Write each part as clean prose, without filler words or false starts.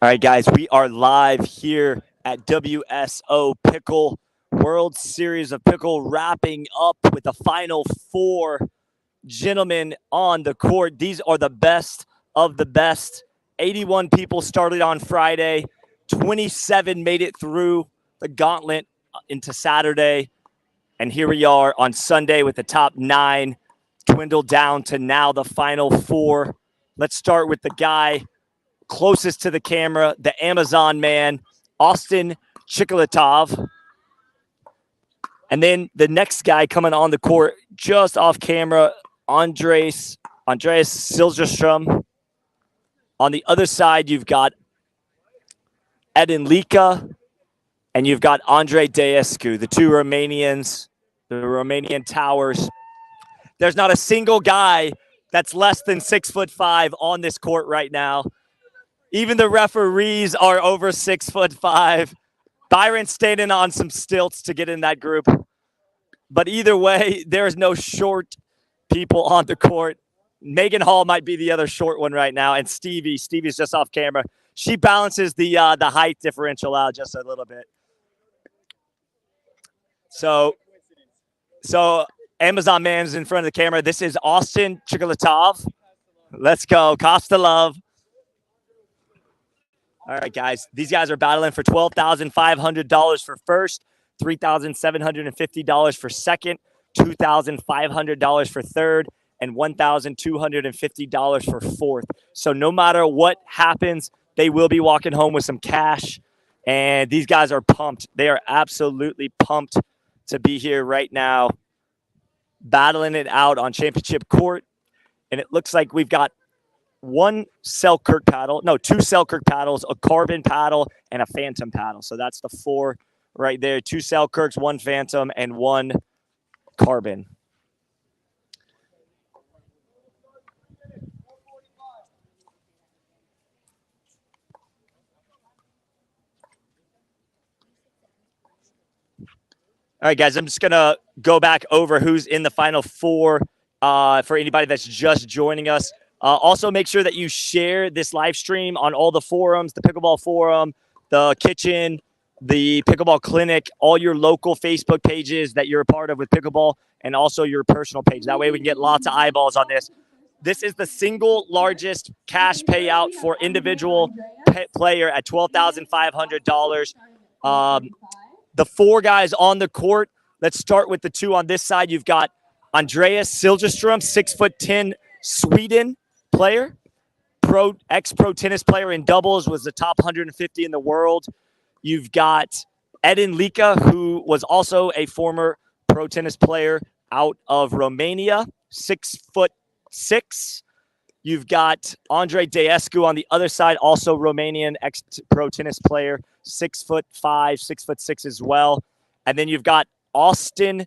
All right, guys, we are live here at Wso Pickle World Series of Pickle, wrapping up with the final four gentlemen on the court. These are the best of the best. 81 people started on Friday, 27 made it through the gauntlet into Saturday, and here we are on Sunday with the top 9 dwindled down to now the final four. Let's start with the guy closest to the camera, the Amazon man, Austin Tchikatilov. And then the next guy coming on the court just off camera, Andreas Siljestrom. On the other side, you've got Lica, and you've got Daescu, the two Romanians, the Romanian towers. There's not a single guy that's less than 6'5" on this court right now. Even the referees are over 6'5". Byron's standing on some stilts to get in that group. But either way, there's no short people on the court. Megan Hall might be the other short one right now, and Stevie's just off camera. She balances the height differential out just a little bit. So Amazon Man's in front of the camera. This is Austin Tchikatilov. Let's go. Costa love. All right, guys. These guys are battling for $12,500 for first, $3,750 for second, $2,500 for third, and $1,250 for fourth. So no matter what happens, they will be walking home with some cash. And these guys are pumped. They are absolutely pumped to be here right now, battling it out on championship court. And it looks like we've got two Selkirk paddles, a carbon paddle, and a phantom paddle. So that's the four right there. 2 Selkirks, 1 phantom, and 1 carbon. All right, guys, I'm just going to go back over who's in the final four for anybody that's just joining us. Also, make sure that you share this live stream on all the forums, the Pickleball Forum, the Kitchen, the Pickleball Clinic, all your local Facebook pages that you're a part of with Pickleball, and also your personal page. That way we can get lots of eyeballs on this. This is the single largest cash payout for individual player at $12,500. The 4 guys on the court, let's start with the 2 on this side. You've got Andreas Siljestrom, 6'10", Sweden player, ex-pro tennis player in doubles, was the top 150 in the world. You've got Lica, who was also a former pro tennis player out of Romania, 6'6". You've got Daescu on the other side, also Romanian ex-pro tennis player, 6'5", 6'6" as well. And then you've got Austin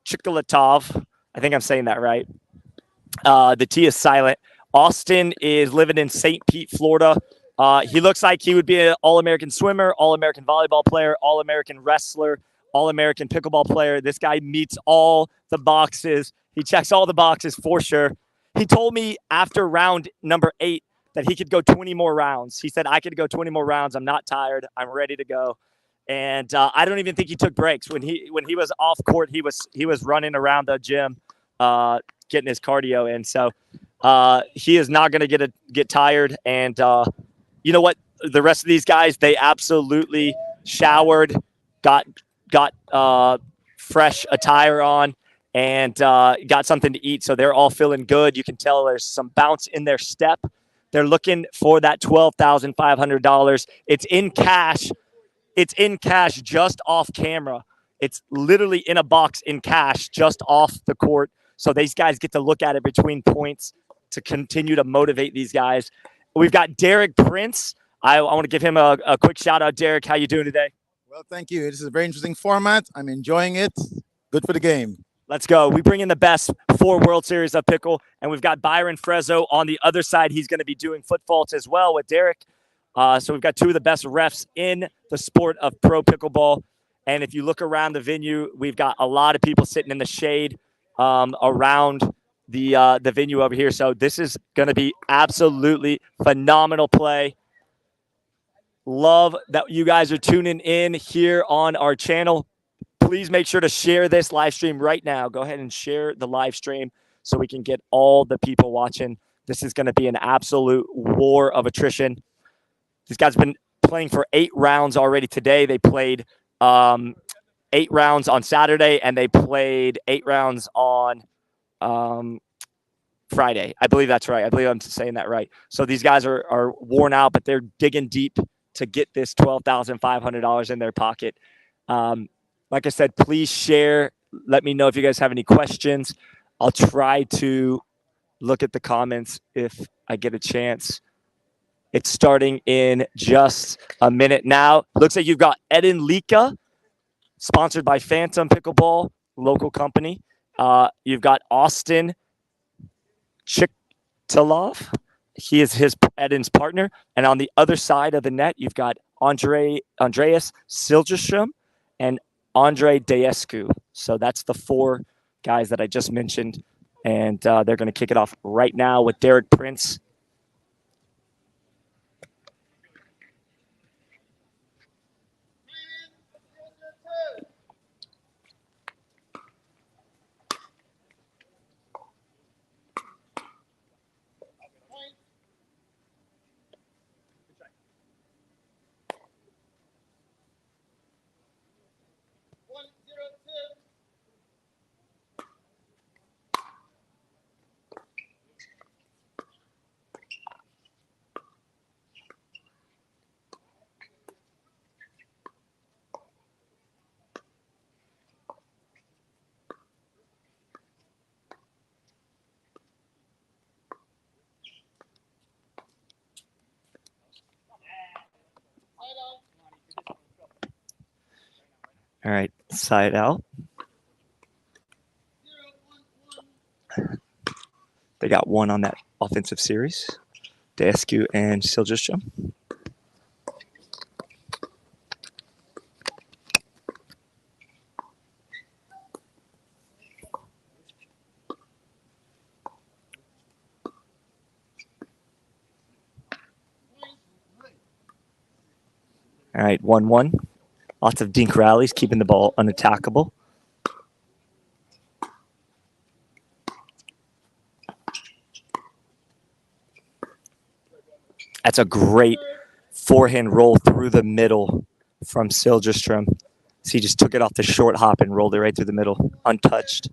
Tchikatilov. I think I'm saying that right. The T is silent. Austin is living in St. Pete, Florida. He looks like he would be an All-American swimmer, All-American volleyball player, All-American wrestler, All-American pickleball player. This guy meets all the boxes. He checks all the boxes for sure. He told me after round number 8 that he could go 20 more rounds. He said, I could go 20 more rounds. I'm not tired. I'm ready to go. And I don't even think he took breaks. When he was off court, he was running around the gym, getting his cardio in. So he is not going to get tired. And you know what? The rest of these guys, they absolutely showered, got fresh attire on, and got something to eat. So they're all feeling good. You can tell there's some bounce in their step. They're looking for that $12,500. It's in cash. It's in cash just off camera. It's literally in a box in cash just off the court. So these guys get to look at it between points to continue to motivate these guys. We've got Derek Prince. I want to give him a quick shout out. Derek, how you doing today? Well, thank you. This is a very interesting format. I'm enjoying it. Good for the game. Let's go. We bring in the best 4 World Series of Pickle, and we've got Byron Frezzo on the other side. He's going to be doing foot faults as well with Derek. So we've got 2 of the best refs in the sport of pro pickleball. And if you look around the venue, we've got a lot of people sitting in the shade around the venue over here. So this is going to be absolutely phenomenal play. Love that you guys are tuning in here on our channel. Please make sure to share this live stream right now. Go ahead and share the live stream so we can get all the people watching. This is going to be an absolute war of attrition. These guys have been playing for 8 rounds already today. They played 8 rounds on Saturday, and they played 8 rounds on Friday. I believe that's right. I believe I'm saying that right. So these guys are worn out, but they're digging deep to get this $12,500 in their pocket. Like I said, please share. Let me know if you guys have any questions. I'll try to look at the comments if I get a chance. It's starting in just a minute now. Looks like you've got Eden Lica, sponsored by Phantom Pickleball, local company. You've got Austin Tchikatilov. He is Eden's partner. And on the other side of the net, you've got Andreas Siljestrom and Daescu. So that's the 4 guys that I just mentioned. And they're going to kick it off right now with Derek Prince. All right, side out. They got 1 on that offensive series. Daescu and Siljestrom. All right, 1-1. Lots of dink rallies, keeping the ball unattackable. That's a great forehand roll through the middle from Siljestrom. So he just took it off the short hop and rolled it right through the middle, untouched.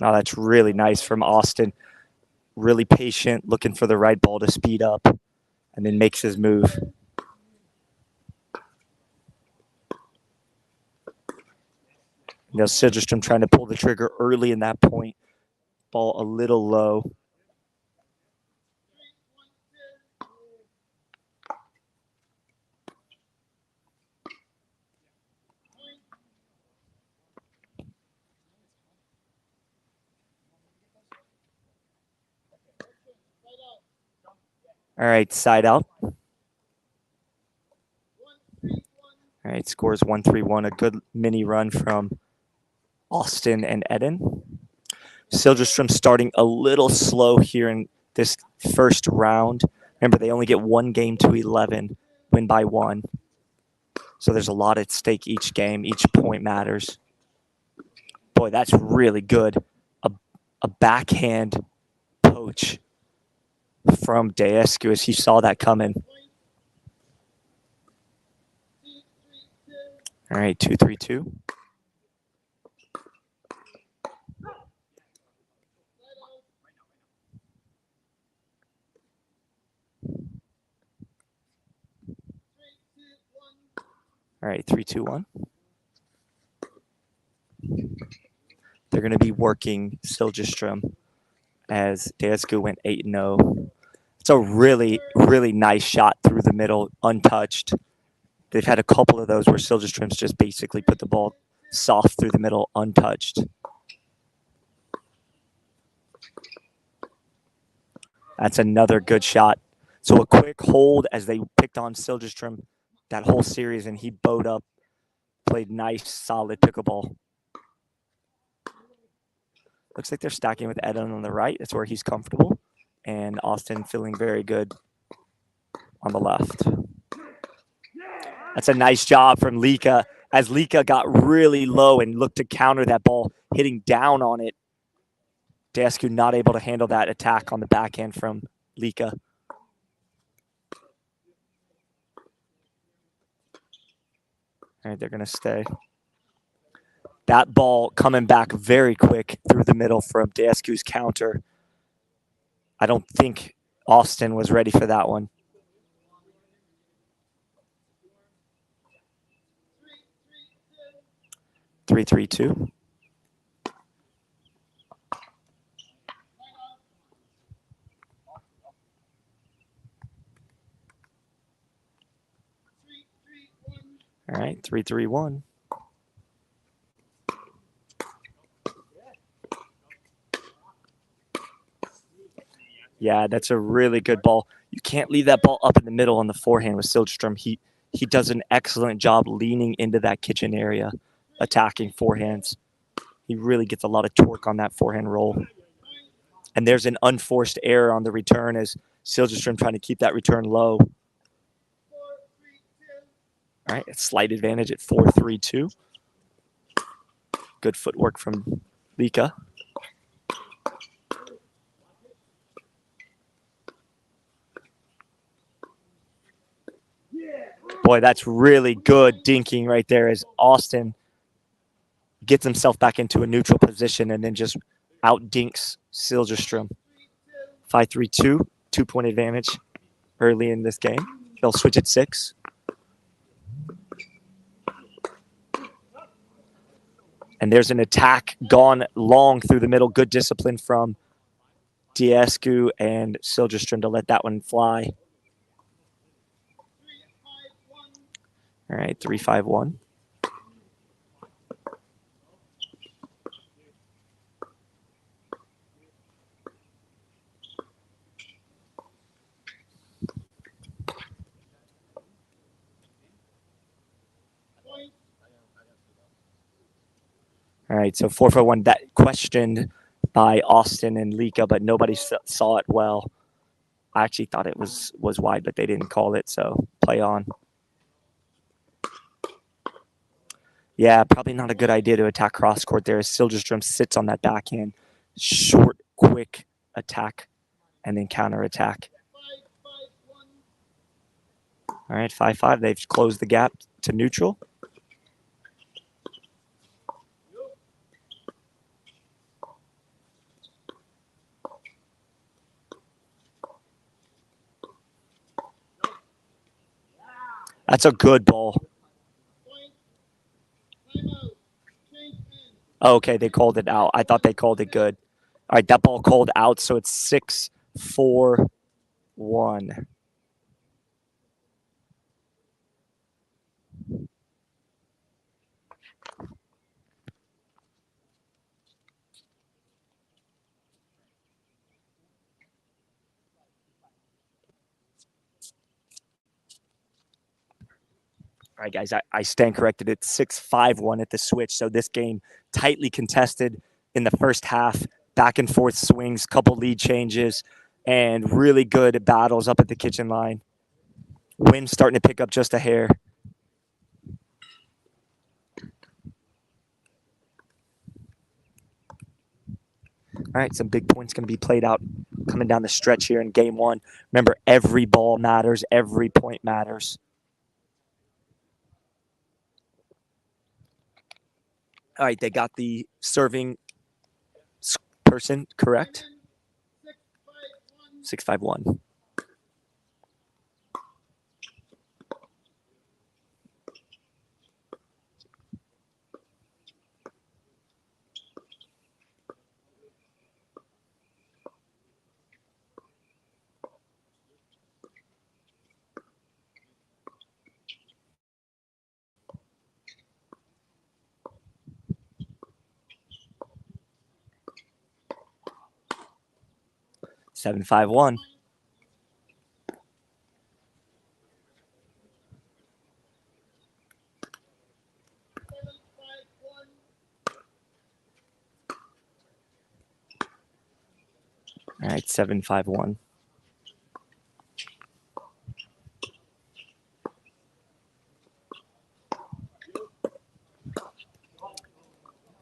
Oh, that's really nice from Austin. Really patient, looking for the right ball to speed up, and then makes his move. You know, Siljestrom trying to pull the trigger early in that point. Ball a little low. All right, side out. All right, scores 1-3-1. A good mini run from Austin and Eden. Siljestrom starting a little slow here in this first round. Remember, they only get 1 game to 11, win by 1. So there's a lot at stake each game. Each point matters. Boy, that's really good. A backhand poach from Daescu as he saw that coming. All right, 2-3-2. All right, 3-2-1. They're going to be working Siljestrom as Daescu went 8-0. It's a really, really nice shot through the middle, untouched. They've had a couple of those where Siljestrom's just basically put the ball soft through the middle, untouched. That's another good shot So a quick hold as they picked on Siljestrom that whole series, and he bowed up, played nice, solid pickleball. Looks like they're stacking with Eden on the right. That's where he's comfortable. And Austin feeling very good on the left. That's a nice job from Lica as Lica got really low and looked to counter that ball, hitting down on it. Daescu not able to handle that attack on the backhand from Lica. All right, they're going to stay. That ball coming back very quick through the middle from Daescu's counter. I don't think Austin was ready for that one. 3-3-2. All right, 3-3-1. Yeah, that's a really good ball. You can't leave that ball up in the middle on the forehand with Siljestrom. He does an excellent job leaning into that kitchen area, attacking forehands. He really gets a lot of torque on that forehand roll. And there's an unforced error on the return as Siljestrom trying to keep that return low. All right, it's slight advantage at 4-3-2. Good footwork from Lica. Boy, that's really good dinking right there as Austin gets himself back into a neutral position and then just out dinks Siljestrom. 5-3-2, 2-point advantage early in this game. They'll switch at 6. And there's an attack gone long through the middle. Good discipline from Daescu and Siljestrom to let that one fly. All right, 3-5-1. All right, so 4-4-1. That questioned by Austin and Lica, but nobody saw it well. I actually thought it was wide, but they didn't call it, so play on. Yeah, probably not a good idea to attack cross court there as Siljestrom sits on that backhand. Short, quick attack, and then counter attack. All right, 5-5. They've closed the gap to neutral. That's a good ball. Oh, okay, they called it out. I thought they called it good. All right, that ball called out, so it's 6-4-1. All right, guys, I stand corrected. It's 6-5-1 at the switch. So this game tightly contested in the first half, back and forth swings, couple lead changes, and really good battles up at the kitchen line. Wind starting to pick up just a hair. All right, some big points going to be played out coming down the stretch here in game one. Remember, every ball matters. Every point matters. All right, they got the serving person correct. 6-5-1. Seven, 5-1. All right, 7-5-1.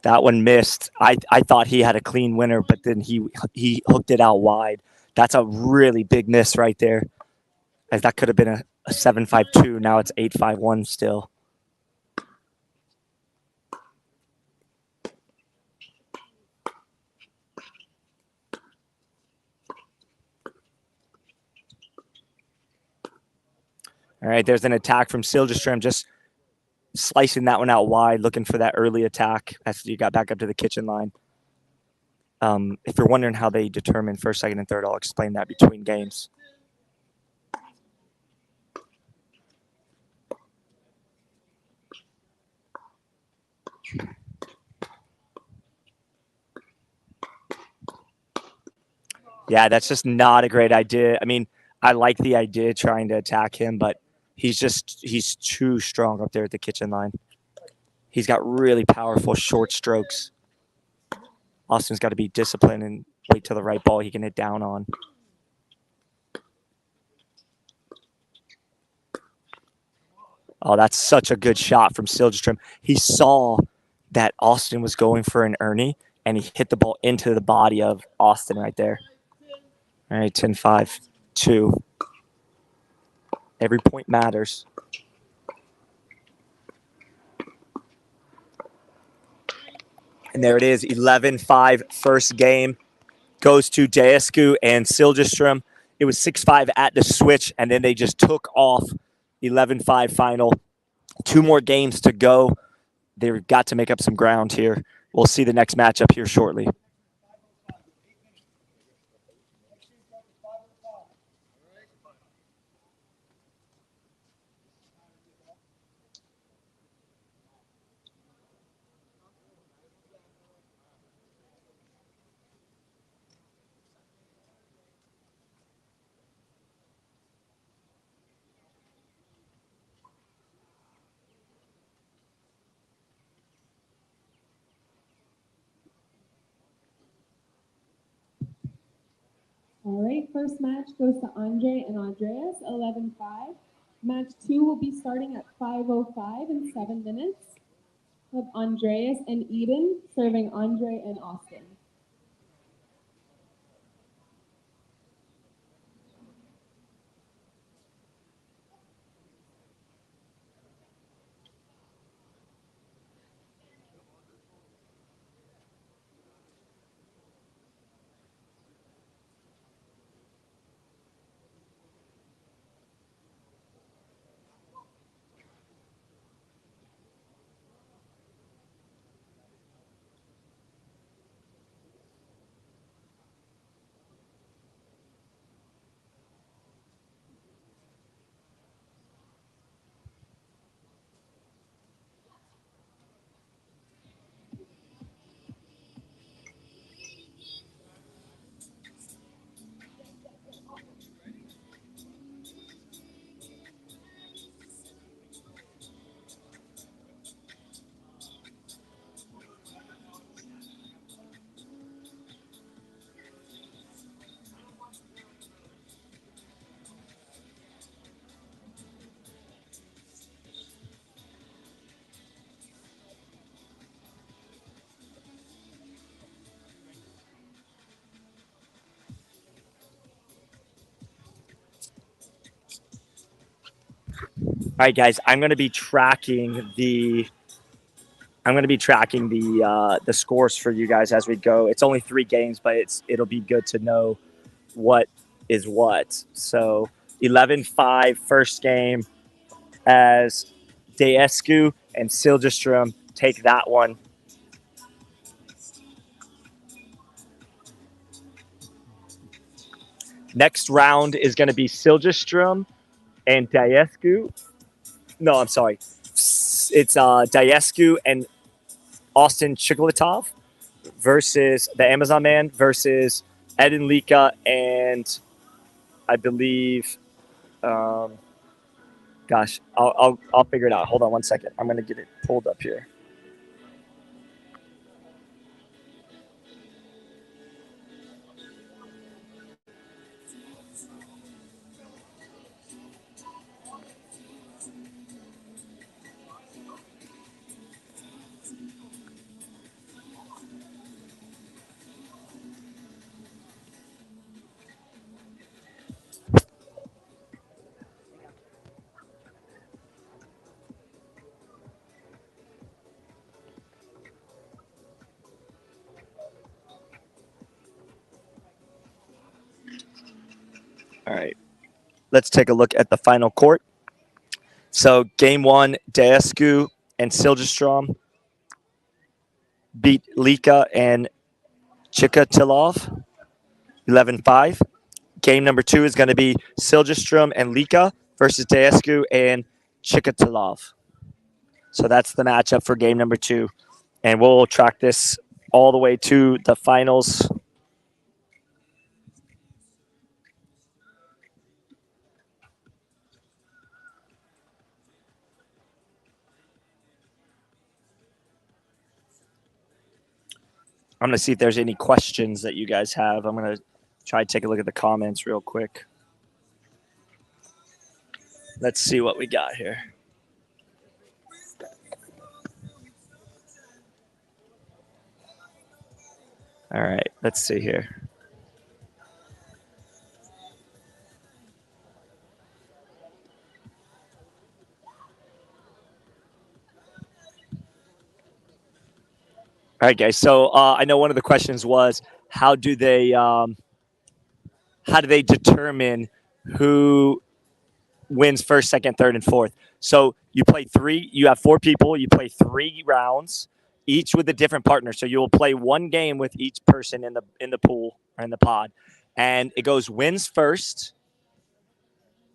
That one missed. I thought he had a clean winner, but then he hooked it out wide. That's a really big miss right there, as that could have been a 7-5-2. Now it's 8-5-1 still. All right, there's an attack from Siljestrom, just slicing that one out wide, looking for that early attack as you got back up to the kitchen line. If you're wondering how they determine first, second, and third, I'll explain that between games. Yeah, that's just not a great idea. I mean, I like the idea trying to attack him, but he's too strong up there at the kitchen line. He's got really powerful short strokes. Austin's got to be disciplined and wait till the right ball he can hit down on. Oh, that's such a good shot from Siljestrom. He saw that Austin was going for an Ernie, and he hit the ball into the body of Austin right there. All right, 10-5-2. Every point matters. And there it is, 11-5 first game. Goes to Daescu and Siljestrom. It was 6-5 at the switch, and then they just took off. 11-5 final. 2 more games to go. They've got to make up some ground here. We'll see the next matchup here shortly. All right, first match goes to Andre and Andreas, 11-5. Match 2 will be starting at 5:05 in 7 minutes. With Andreas and Eden serving Andre and Austin. All right, guys, I'm going to be tracking the scores for you guys as we go. It's only 3 games, but it'll be good to know what is what. So 11-5 first game as Daescu and Siljestrom take that one. Next round is going to be Siljestrom and Daescu. No, I'm sorry. It's Daescu and Austin Tchikatilov versus the Amazon Man versus Ed and Lica and I believe, gosh, I'll figure it out. Hold on one second. I'm gonna get it pulled up here. All right. Let's take a look at the final court. So game one, Daescu and Siljestrom beat Lica and Tchikatilov 11-5. Game number two is going to be Siljestrom and Lica versus Daescu and Tchikatilov. So that's the matchup for game number two. And we'll track this all the way to the finals. I'm going to see if there's any questions that you guys have. I'm going to try to take a look at the comments real quick. Let's see what we got here. All right, let's see here. All right, guys. So I know one of the questions was how do they determine who wins first, second, third, and fourth? So you play three. You have four people. You play 3 rounds, each with a different partner. So you will play one game with each person in the pool or in the pod, and it goes wins first,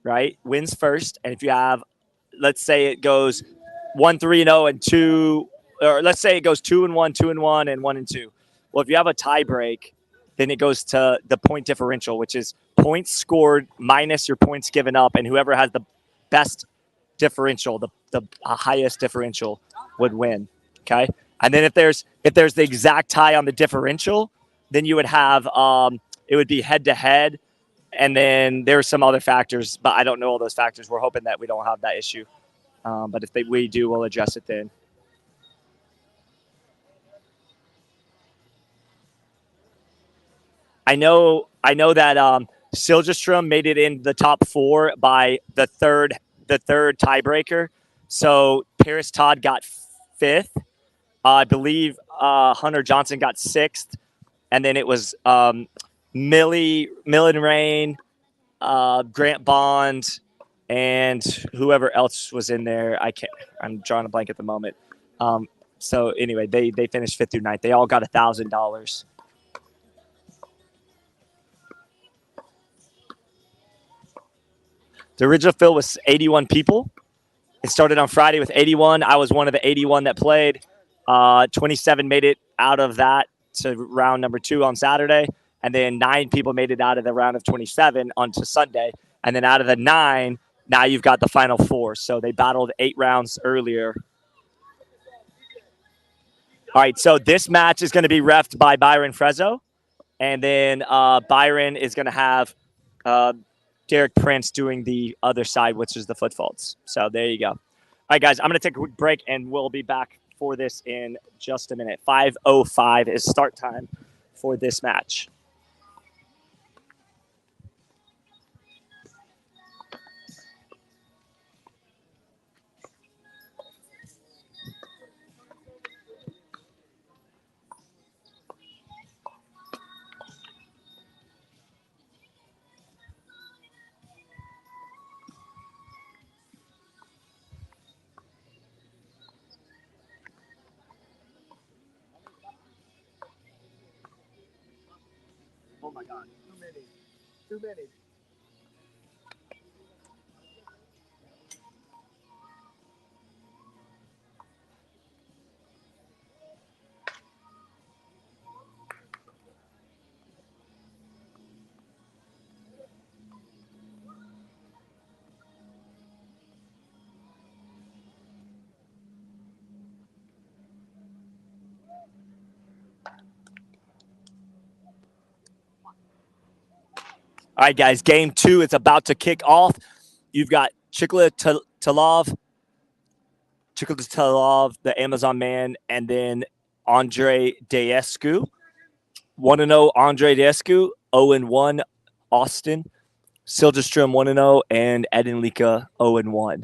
right? Wins first, and if you have, let's say it goes 1-3-0 and 2. Or let's say it goes 2-1, 2-1, and 1-2. Well, if you have a tie break, then it goes to the point differential, which is points scored minus your points given up, and whoever has the best differential, the highest differential, would win. Okay, and then if there's the exact tie on the differential, then you would have it would be head to head, and then there are some other factors, but I don't know all those factors. We're hoping that we don't have that issue, but if we do, we'll address it then. I know that Siljestrom made it in the top 4 by the third tiebreaker. So Paris Todd got 5th. I believe Hunter Johnson got 6th, and then it was Millen Rain, Grant Bond, and whoever else was in there. I'm drawing a blank at the moment. So anyway, they finished 5th through 9th. They all got $1,000. The original field was 81 people. It started on Friday with 81. I was one of the 81 that played. 27 made it out of that to round number 2 on Saturday. And then 9 people made it out of the round of 27 onto Sunday. And then out of the 9, now you've got the final 4. So they battled 8 rounds earlier. All right, so this match is going to be reffed by Byron Frezzo. And then Byron is going to have Derek Prince doing the other side, which is the foot faults. So there you go. All right, guys, I'm going to take a quick break, and we'll be back for this in just a minute. 5:05 is start time for this match. Oh my God, too many. All right, guys, game 2 is about to kick off. You've got Tchikatilov, the Amazon man, and then Andre Daescu. 1-0 Andre Daescu, 0-1 Austin. Siljestrom 1-0, and Ed and Lica 0-1.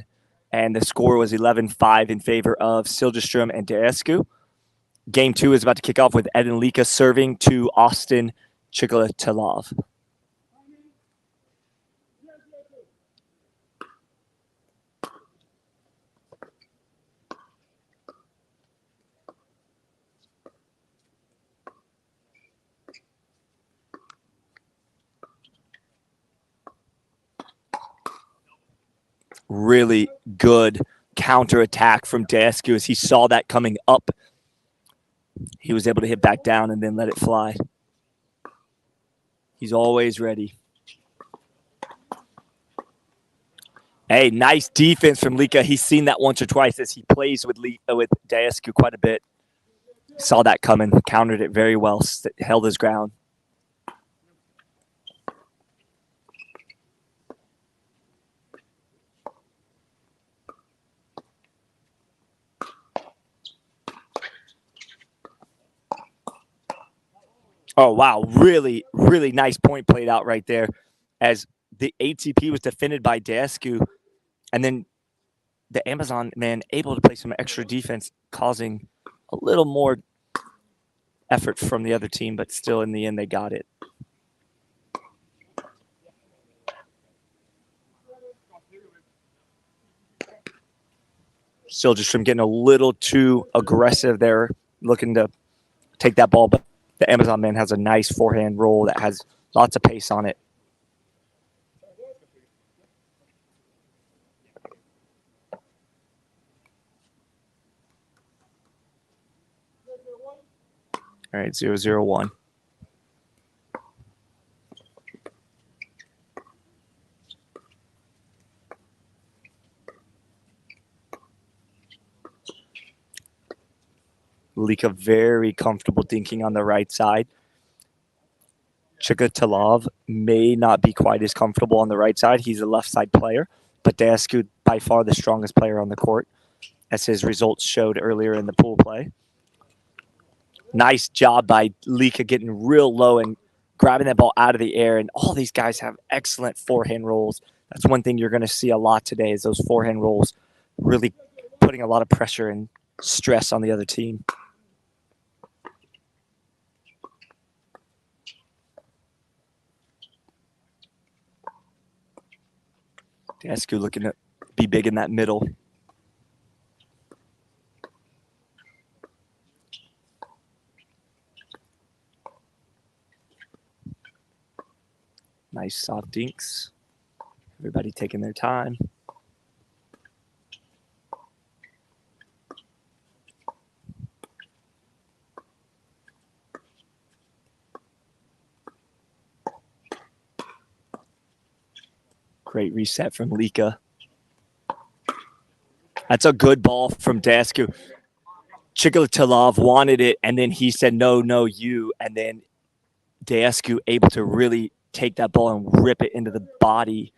And the score was 11-5 in favor of Siljestrom and Daescu. Game 2 is about to kick off with Ed and Lica serving to Austin Tchikatilov. really good counterattack from Daescu as he saw that coming up. He was able to hit back down and then let it fly. He's always ready. Hey, nice defense from Lica. He's seen that once or twice as he plays with Daescu quite a bit. Saw that coming, countered it very well, held his ground. Oh, wow. Really, really nice point played out right there as the ATP was defended by Daescu. And then the Amazon man able to play some extra defense, causing a little more effort from the other team, but still in the end, they got it. Siljestrom getting a little too aggressive there, looking to take that ball, but the Amazon man has a nice forehand roll that has lots of pace on it. All right, 0-0-1. Lica very comfortable dinking on the right side. Tchikatilov may not be quite as comfortable on the right side. He's a left side player, but Daescu by far the strongest player on the court, as his results showed earlier in the pool play. Nice job by Lica getting real low and grabbing that ball out of the air. And all these guys have excellent forehand rolls. That's one thing you're going to see a lot today is those forehand rolls really putting a lot of pressure and stress on the other team. Daescu looking to be big in that middle. Nice soft dinks. Everybody taking their time. Great reset from Lica. That's a good ball from Daescu. Tchikatilov wanted it, and then he said, no, you. And then Daescu able to really take that ball and rip it into the body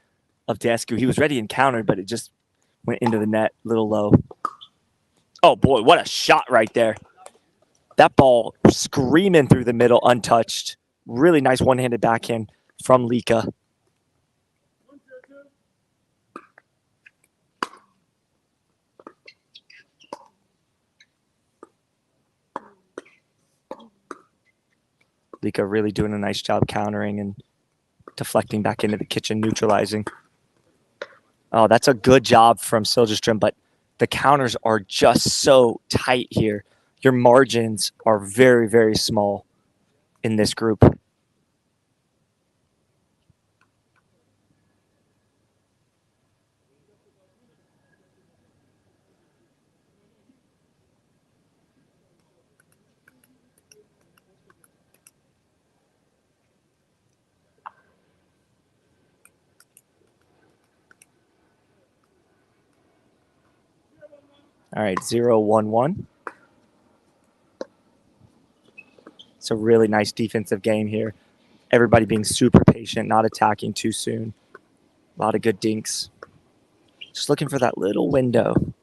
of Daescu. He was ready and countered, but it just went into the net a little low. Oh, boy, what a shot right there. That ball screaming through the middle, untouched. Really nice one-handed backhand from Lica. Lica really doing a nice job countering and deflecting back into the kitchen, neutralizing. Oh, that's a good job from Siljestrom, but the counters are just so tight here. Your margins are very, very small in this group. All right, 0-1-1. It's a really nice defensive game here. Everybody being super patient, not attacking too soon. A lot of good dinks. Just looking for that little window.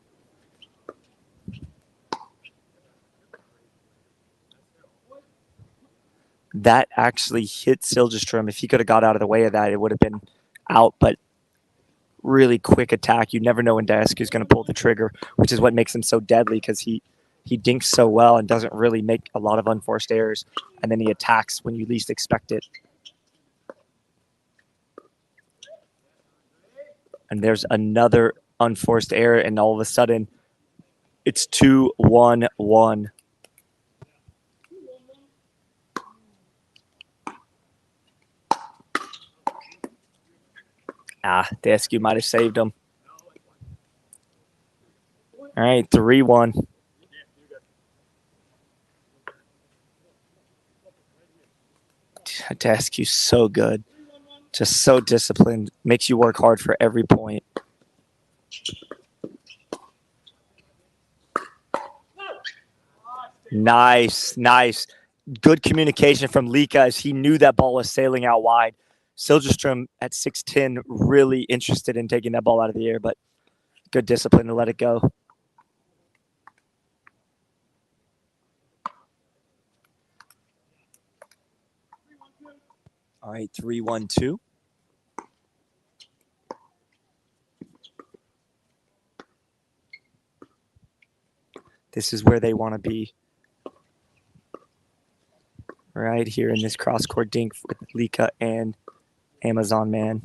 That actually hit Siljestrom. If he could have got out of the way of that, it would have been out, but really quick attack. You never know when Daescu is going to pull the trigger, which is what makes him so deadly because he dinks so well and doesn't really make a lot of unforced errors, and then he attacks when you least expect it. And there's another unforced error, and all of a sudden, it's 2-1-1. Daescu might have saved him. All right, 3-1. Daescu's so good. Just so disciplined. Makes you work hard for every point. Nice, nice. Good communication from Lica as he knew that ball was sailing out wide. Siljestrom at 6'10", really interested in taking that ball out of the air, but good discipline to let it go. All right, 3-1-2. This is where they want to be. Right here in this cross-court dink with Lica and Amazon Man.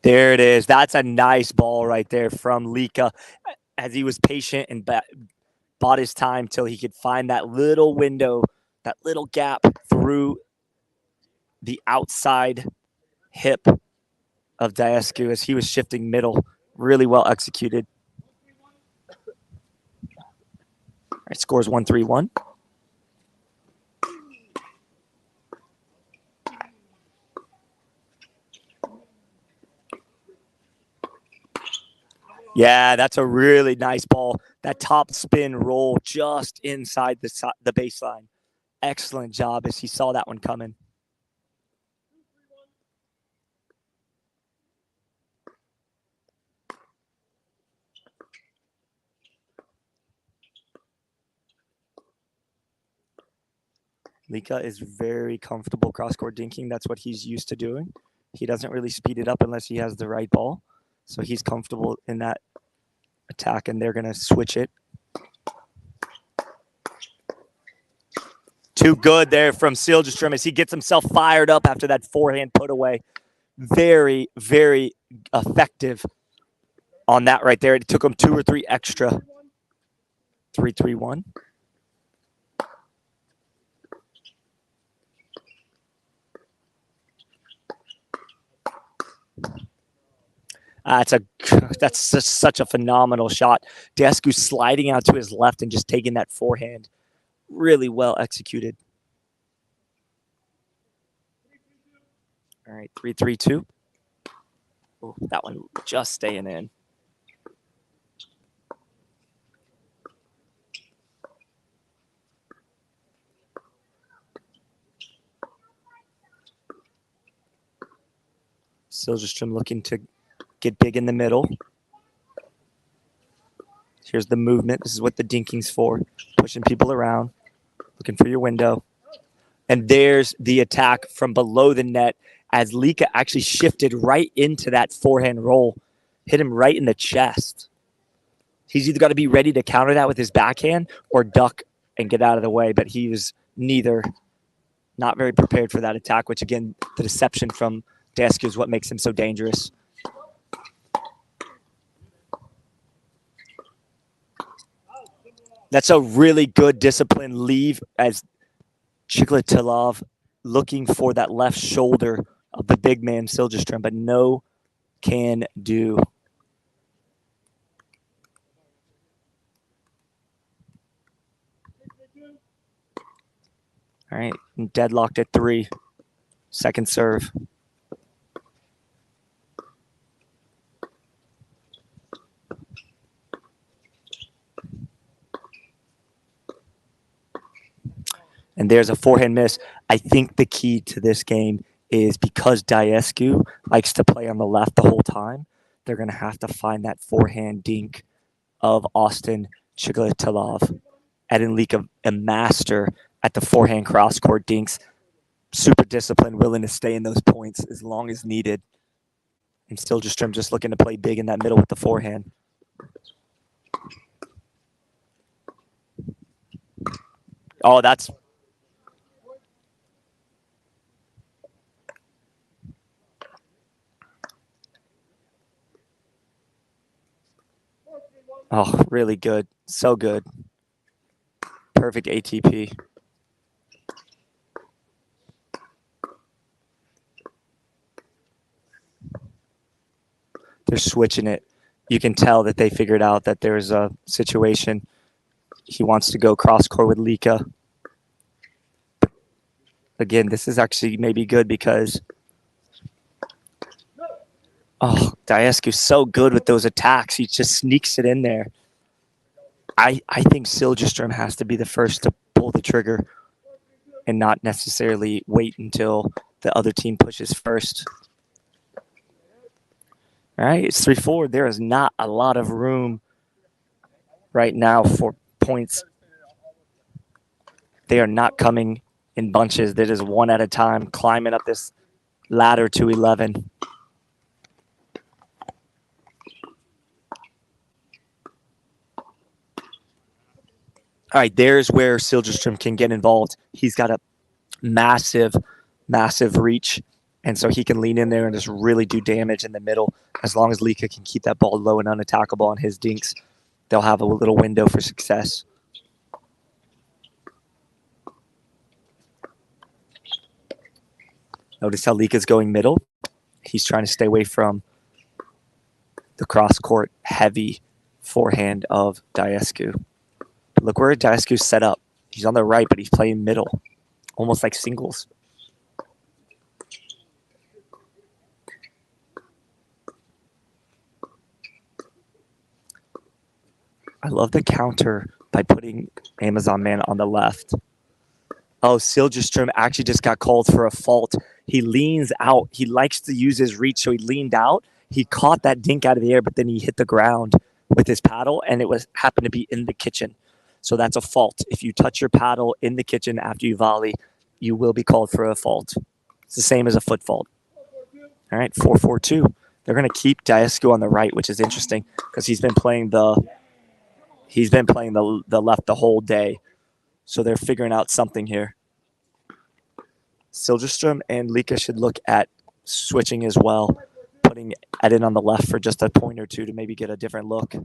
There it is. That's a nice ball right there from Lica as he was patient and bought his time till he could find that little window, that little gap through the outside hip of Daescu as he was shifting middle. Really well executed. All right, scores 1-3-1. Yeah, that's a really nice ball. That top spin roll just inside the baseline. Excellent job as he saw that one coming. Lica is very comfortable cross-court dinking. That's what he's used to doing. He doesn't really speed it up unless he has the right ball. So he's comfortable in that attack, and they're going to switch it. Too good there from Siljestrom as he gets himself fired up after that forehand put away. Very, very effective on that right there. It took him 2 or 3 extra. 3-3-1. That's just such a phenomenal shot. Daescu sliding out to his left and just taking that forehand. Really well executed. All right, 3-3-2. Oh, that one just staying in. Siljestrom looking to get big in the middle. Here's the movement. This is what the dinking's for. Pushing people around, looking for your window. And there's the attack from below the net as Lica actually shifted right into that forehand roll. Hit him right in the chest. He's either got to be ready to counter that with his backhand or duck and get out of the way, but he was neither. Not very prepared for that attack, which, again, the deception from Daescu is what makes him so dangerous. That's a really good disciplined leave as Tchikatilov looking for that left shoulder of the big man Siljestrom, but no can do. All right, deadlocked at 3. Second serve. And there's a forehand miss. I think the key to this game is because Daescu likes to play on the left the whole time, they're going to have to find that forehand dink of Austin Tchikatilov. Eden Lica, a master at the forehand cross-court dinks. Super disciplined, willing to stay in those points as long as needed. And Siljestrom just looking to play big in that middle with the forehand. Oh, that's... Oh, really good. So good. Perfect ATP. They're switching it. You can tell that they figured out that there's a situation. He wants to go cross-court with Lica. Again, this is actually maybe good because Daescu's so good with those attacks. He just sneaks it in there. I think Siljestrom has to be the first to pull the trigger and not necessarily wait until the other team pushes first. All right, it's 3-4. There is not a lot of room right now for points. They are not coming in bunches. They're just one at a time, climbing up this ladder to 11. All right, there's where Siljestrom can get involved. He's got a massive, massive reach, and so he can lean in there and just really do damage in the middle. As long as Lica can keep that ball low and unattackable on his dinks, they'll have a little window for success. Notice how Lica's going middle. He's trying to stay away from the cross-court heavy forehand of Daescu. Look where Daescu's set up. He's on the right, but he's playing middle, almost like singles. I love the counter by putting Amazon Man on the left. Oh, Siljestrom actually just got called for a fault. He leans out. He likes to use his reach, so he leaned out. He caught that dink out of the air, but then he hit the ground with his paddle, and it happened to be in the kitchen. So that's a fault. If you touch your paddle in the kitchen after you volley, you will be called for a fault. It's the same as a foot fault. All right, 4-4-2. They're going to keep Daescu on the right, which is interesting because he's been playing the left the whole day. So they're figuring out something here. Siljestrom and Lica should look at switching as well, putting Eden on the left for just a point or two to maybe get a different look.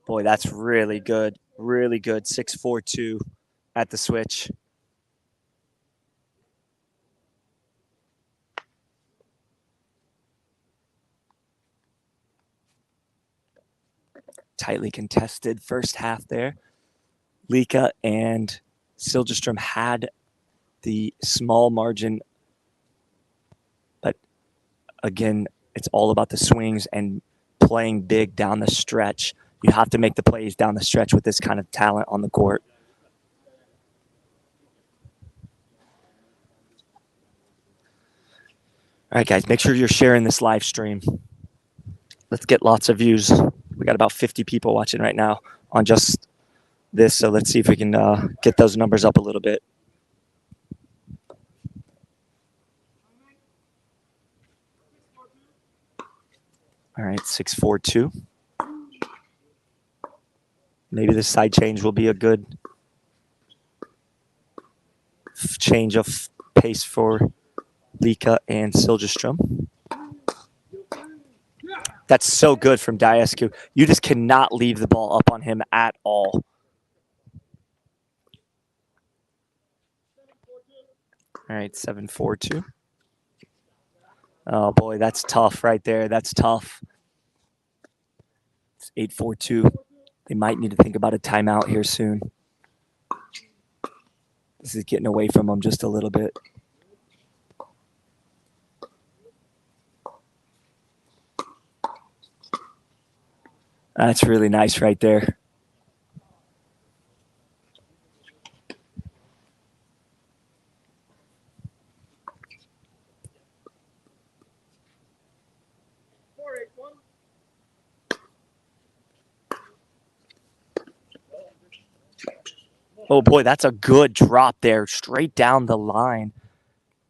Boy, that's really good. Really good. 6-4-2 at the switch. Tightly contested first half there. Lica and Siljestrom had the small margin, but again, it's all about the swings and playing big down the stretch. You have to make the plays down the stretch with this kind of talent on the court. All right, guys, make sure you're sharing this live stream. Let's get lots of views. We got about 50 people watching right now on just this, so let's see if we can get those numbers up a little bit. All right, 6-4-2. Maybe this side change will be a good change of pace for Lica and Siljestrom. That's so good from Daescu. You just cannot leave the ball up on him at all. All right, 7-4-2. Oh, boy, that's tough right there. That's tough. It's 8-4-2. They might need to think about a timeout here soon. This is getting away from them just a little bit. That's really nice right there. Oh, boy, that's a good drop there, straight down the line.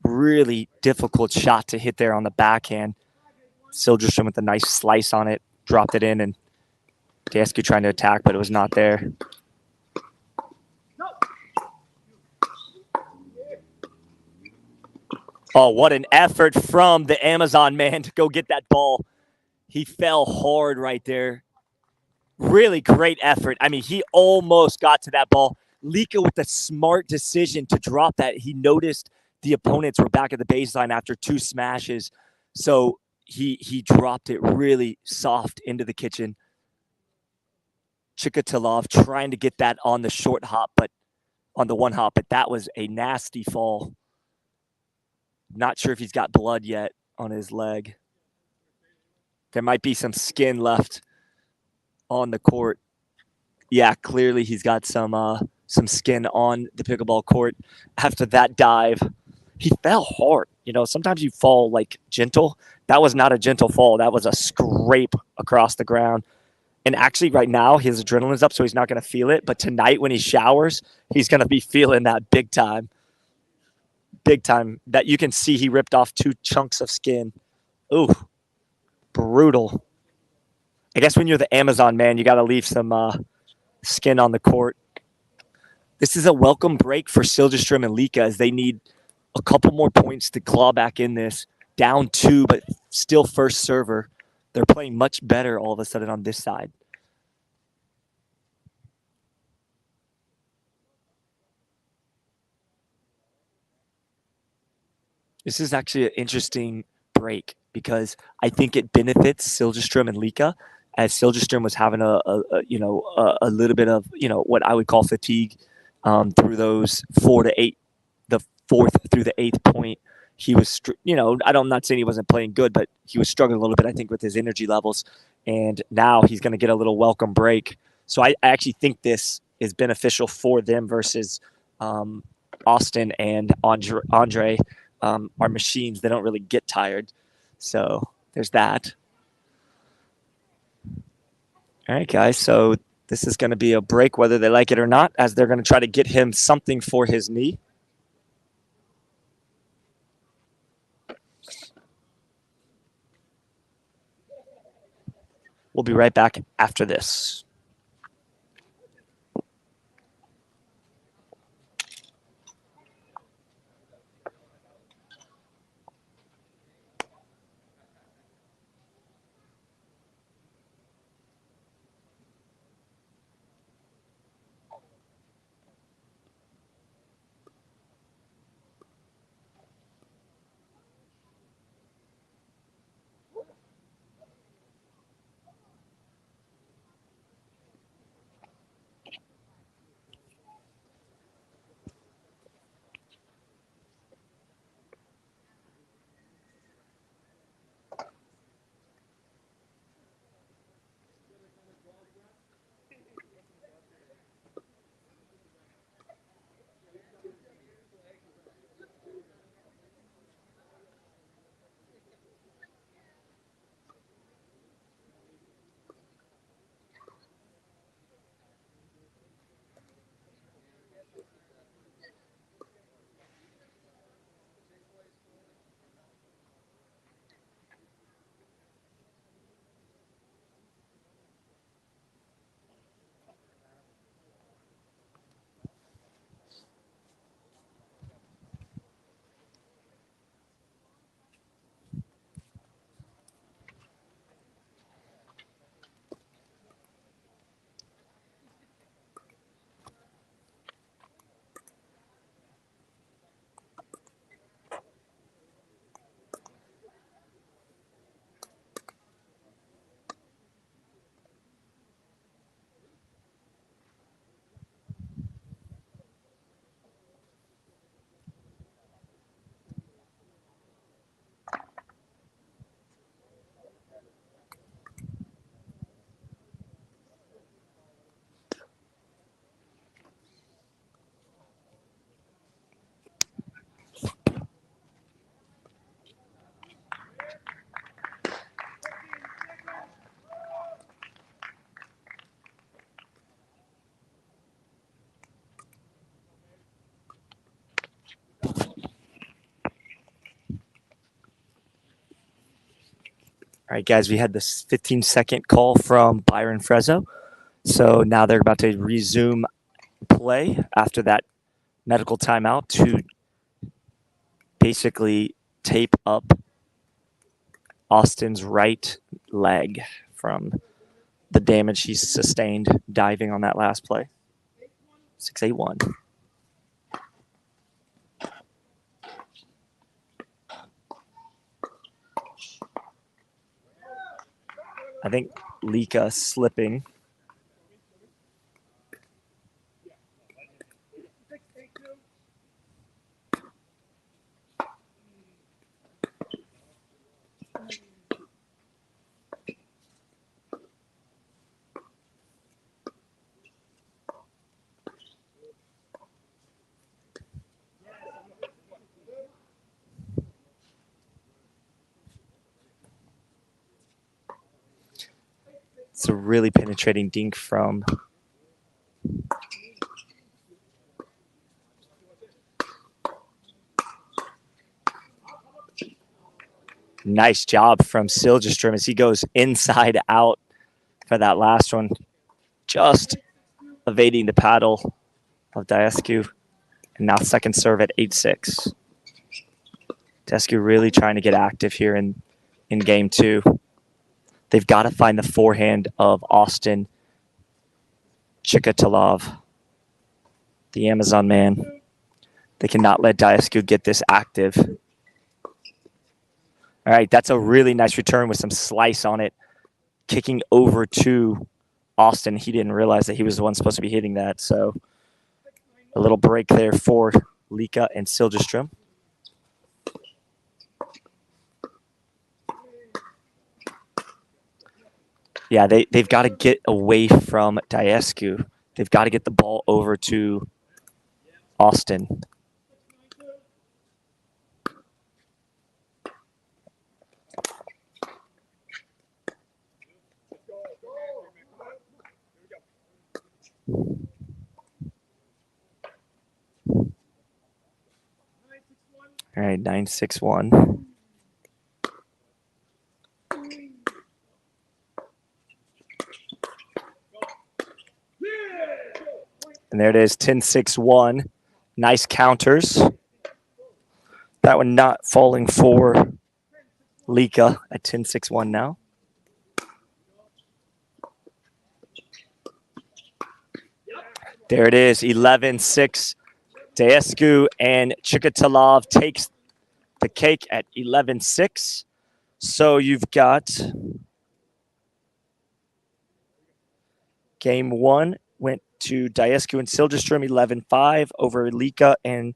Really difficult shot to hit there on the backhand. Siljestrom with a nice slice on it, dropped it in, and Daescu trying to attack, but it was not there. Oh, what an effort from the Amazon Man to go get that ball. He fell hard right there. Really great effort. I mean, he almost got to that ball. Lica with the smart decision to drop that. He noticed the opponents were back at the baseline after 2 smashes. So he dropped it really soft into the kitchen. Tchikatilov trying to get that on the short hop, but on the one hop, but that was a nasty fall. Not sure if he's got blood yet on his leg. There might be some skin left on the court. Yeah, clearly he's got some skin on the pickleball court after that dive. He fell hard. You know, sometimes you fall like gentle. That was not a gentle fall. That was a scrape across the ground. And actually right now his adrenaline's up, so he's not going to feel it. But tonight when he showers, he's going to be feeling that big time. Big time. That you can see he ripped off 2 chunks of skin. Ooh, brutal. I guess when you're the Amazon man, you got to leave some skin on the court. This is a welcome break for Siljestrom and Lica as they need a couple more points to claw back in this. Down 2, but still first server. They're playing much better all of a sudden on this side. This is actually an interesting break because I think it benefits Siljestrom and Lica, as Siljestrom was having a little bit of what I would call fatigue through those 4 to 8, the 4th through the 8th point. He was, I'm not saying he wasn't playing good, but he was struggling a little bit, I think, with his energy levels. And now he's going to get a little welcome break. So I actually think this is beneficial for them versus Austin and Andre are machines. They don't really get tired. So there's that. All right, guys. So this is going to be a break, whether they like it or not, as they're going to try to get him something for his knee. We'll be right back after this. All right, guys, we had this 15-second call from Byron Frezzo. So now they're about to resume play after that medical timeout to basically tape up Austin's right leg from the damage he sustained diving on that last play. 6-8-1. I think Lica slipping. It's a really penetrating dink from nice job from Siljestrom as he goes inside out for that last one. Just evading the paddle of Daescu. And now second serve at 8-6. Daescu really trying to get active here in game two. They've got to find the forehand of Austin Tchikatilov, the Amazon man. They cannot let Daescu get this active. All right, that's a really nice return with some slice on it. Kicking over to Austin. He didn't realize that he was the one supposed to be hitting that. So a little break there for Lica and Siljestrom. Yeah, they've got to get away from Daescu. They've got to get the ball over to Austin. All right, 9-6-1. And there it is, 10-6-1. Nice counters. That one not falling for Lica at 10-6-1 now. There it is, 11-6. Daescu and Tchikatilov takes the cake at 11-6. So you've got game one went to Daescu and Siljestrom 11-5 over Lica and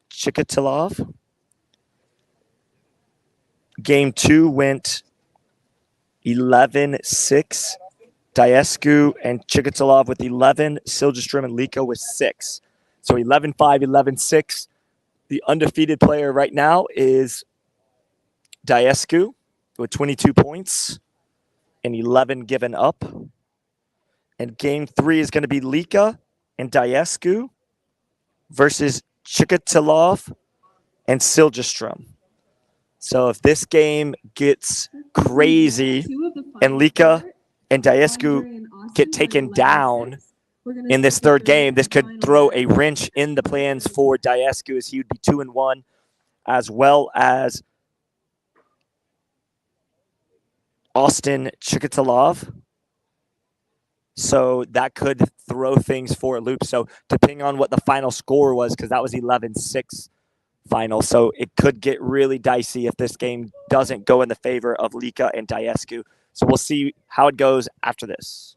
Tchikatilov. Game two went 11-6. Daescu and Tchikatilov with 11. Siljestrom and Lica with 6. So 11-5, 11-6. The undefeated player right now is Daescu with 22 points and 11 given up. And game three is going to be Lica and Daescu versus Tchikatilov and Siljestrom. So if this game gets crazy and Lica and Daescu get taken down in this third game, this could throw a wrench in the plans for Daescu as he would be 2-1, as well as Austin Tchikatilov. So that could throw things for a loop. So depending on what the final score was, because that was 11-6 final. So it could get really dicey if this game doesn't go in the favor of Lica and Daescu. So we'll see how it goes after this.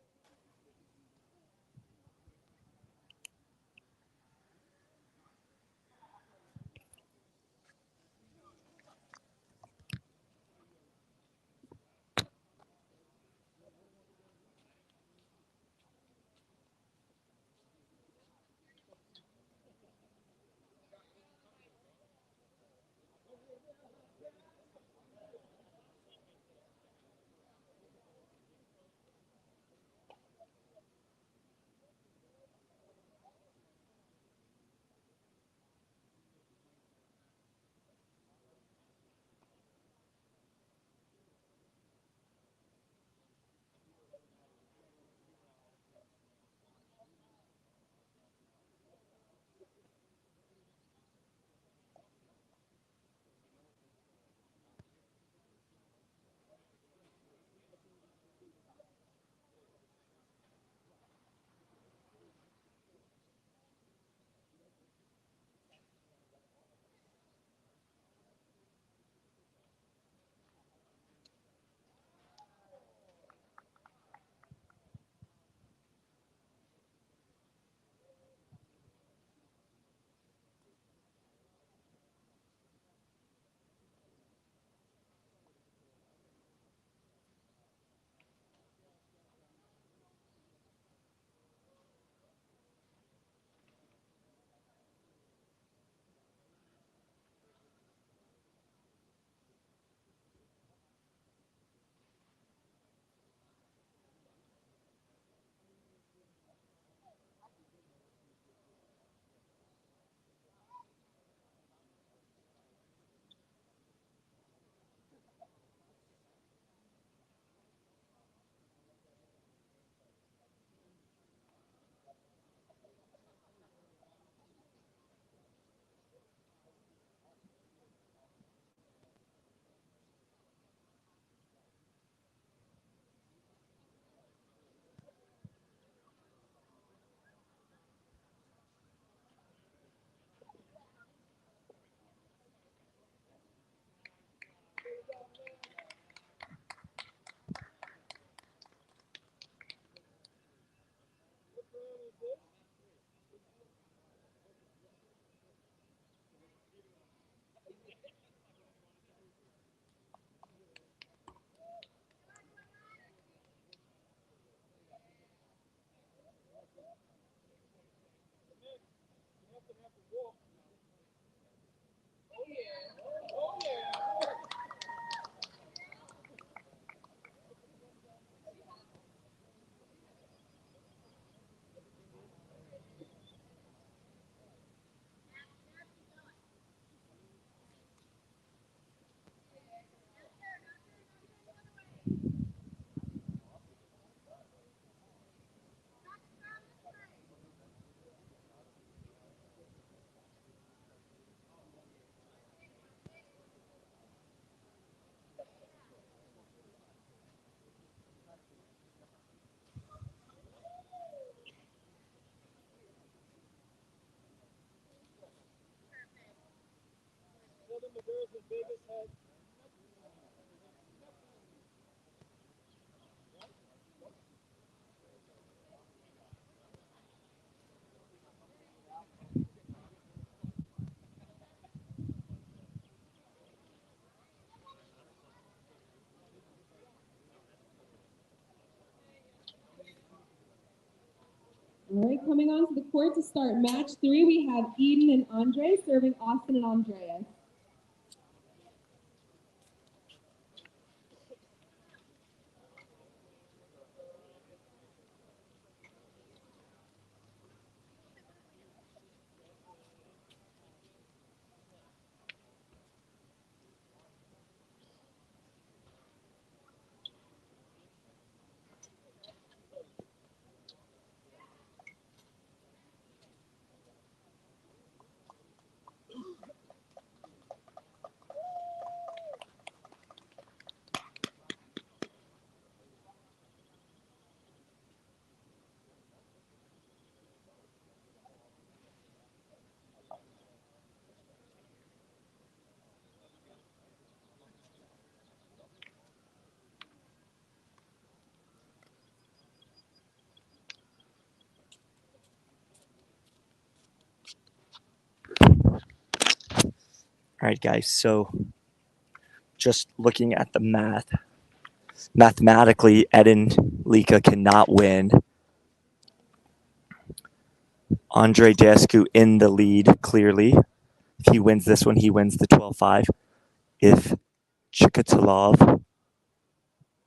All right, coming onto the court to start match 3, we have Eden and Andre serving Austin and Andreas. All right, guys. So just looking at the math, mathematically, Eden Lica cannot win. Andre Daescu in the lead, clearly. If he wins this one, he wins the 12-5. If Tchikatilov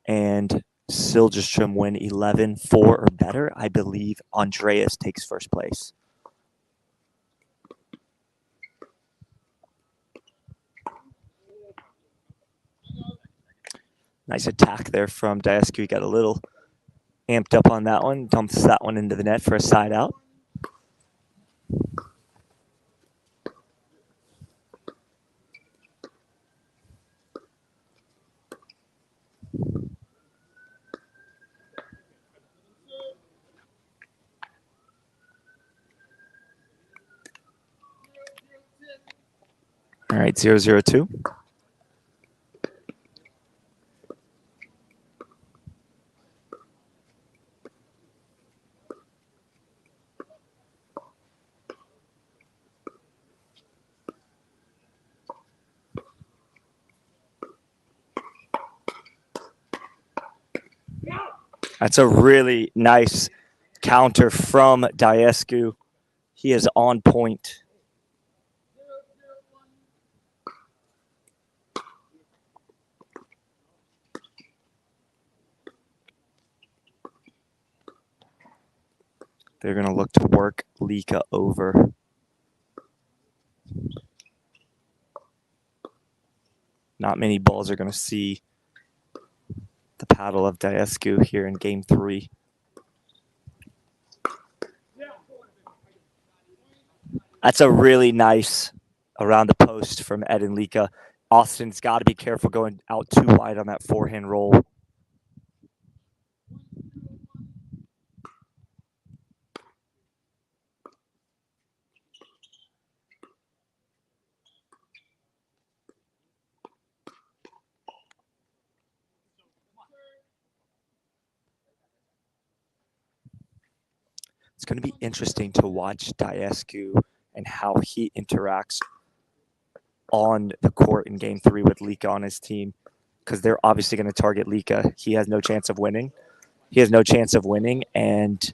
and Siljestrom win 11-4 or better, I believe Andreas takes first place. Nice attack there from Daescu. He got a little amped up on that one. Dumps that one into the net for a side out. All right, 0-0-2. That's a really nice counter from Daescu. He is on point. They're going to look to work Lica over. Not many balls are going to see the paddle of Daescu here in game 3. That's a really nice around the post from Eden Lica. Austin's got to be careful going out too wide on that forehand roll. It's going to be interesting to watch Daescu and how he interacts on the court in game 3 with Lica on his team, because they're obviously going to target Lica. He has no chance of winning. And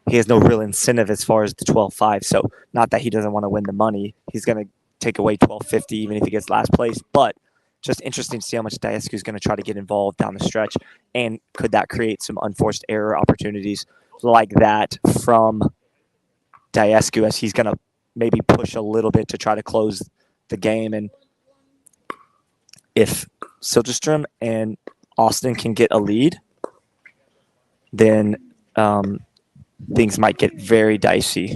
he has no real incentive as far as the 12-5. So not that he doesn't want to win the money. He's going to take away 12.50 even if he gets last place. But just interesting to see how much Daescu is going to try to get involved down the stretch. And could that create some unforced error opportunities like that from Daescu, as he's going to maybe push a little bit to try to close the game. And if Siljestrom and Austin can get a lead, then things might get very dicey.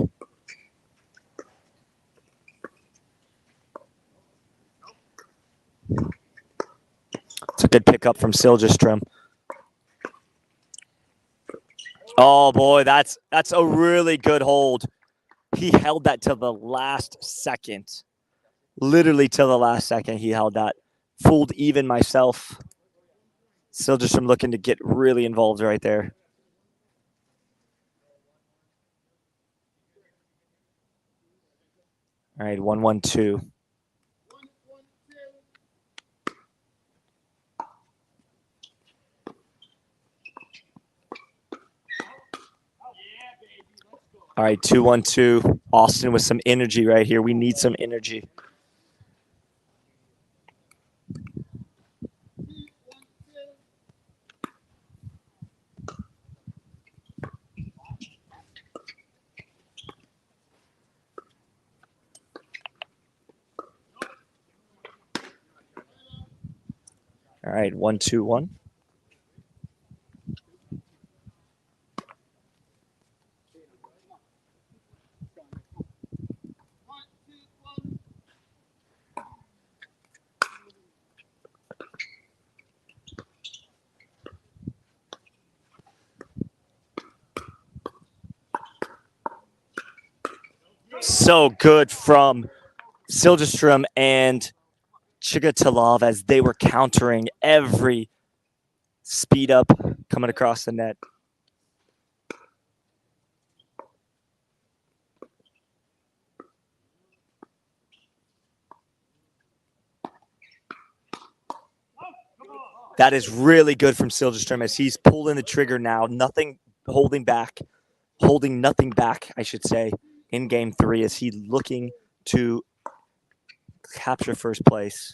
It's a good pickup from Siljestrom. Oh boy, that's a really good hold. He held that till the last second. Literally till the last second he held that. Fooled even myself. Siljestrom looking to get really involved right there. All right, 1-1-2. All right, 2-1-2. Austin with some energy right here. We need some energy. All right, 1-2-1. So good from Siljestrom and Tchikatilov as they were countering every speed up coming across the net. That is really good from Siljestrom as he's pulling the trigger now. Holding nothing back, I should say, in game 3 as he looking to capture first place.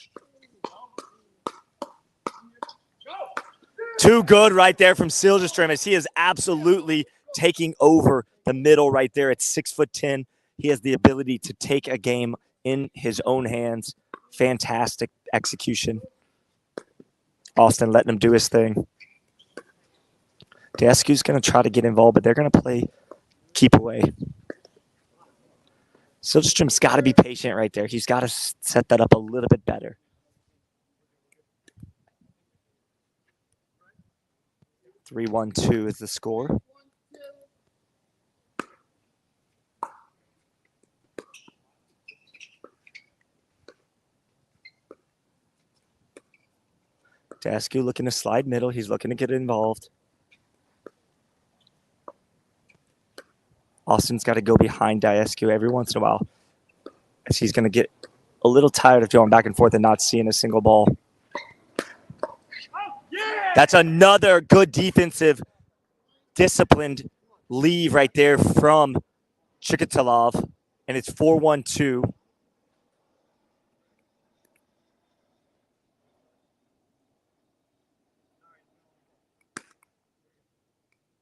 Too good right there from Siljestrom as he is absolutely taking over the middle right there at 6'10". He has the ability to take a game in his own hands. Fantastic execution. Austin letting him do his thing. Daescu's going to try to get involved, but they're going to play keep away. Siljestrom's got to be patient right there. He's got to set that up a little bit better. Three, 1-2 is the score. Daescu looking to slide middle. He's looking to get involved. Austin's got to go behind Daescu every once in a while, as he's going to get a little tired of going back and forth and not seeing a single ball. That's another good defensive, disciplined leave right there from Tchikatilov, and it's 4-1-2. All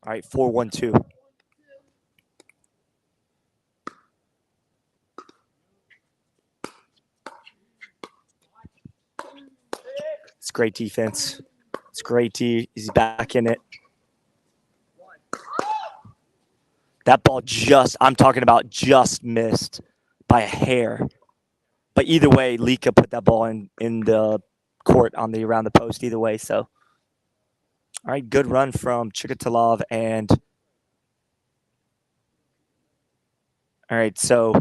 right, 4-1-2. It's great defense. It's great D. He's back in it. That ball I'm talking about just missed by a hair. But either way, Lica put that ball in the court around the post either way. So, all right, good run from Tchikatilov. And all right, so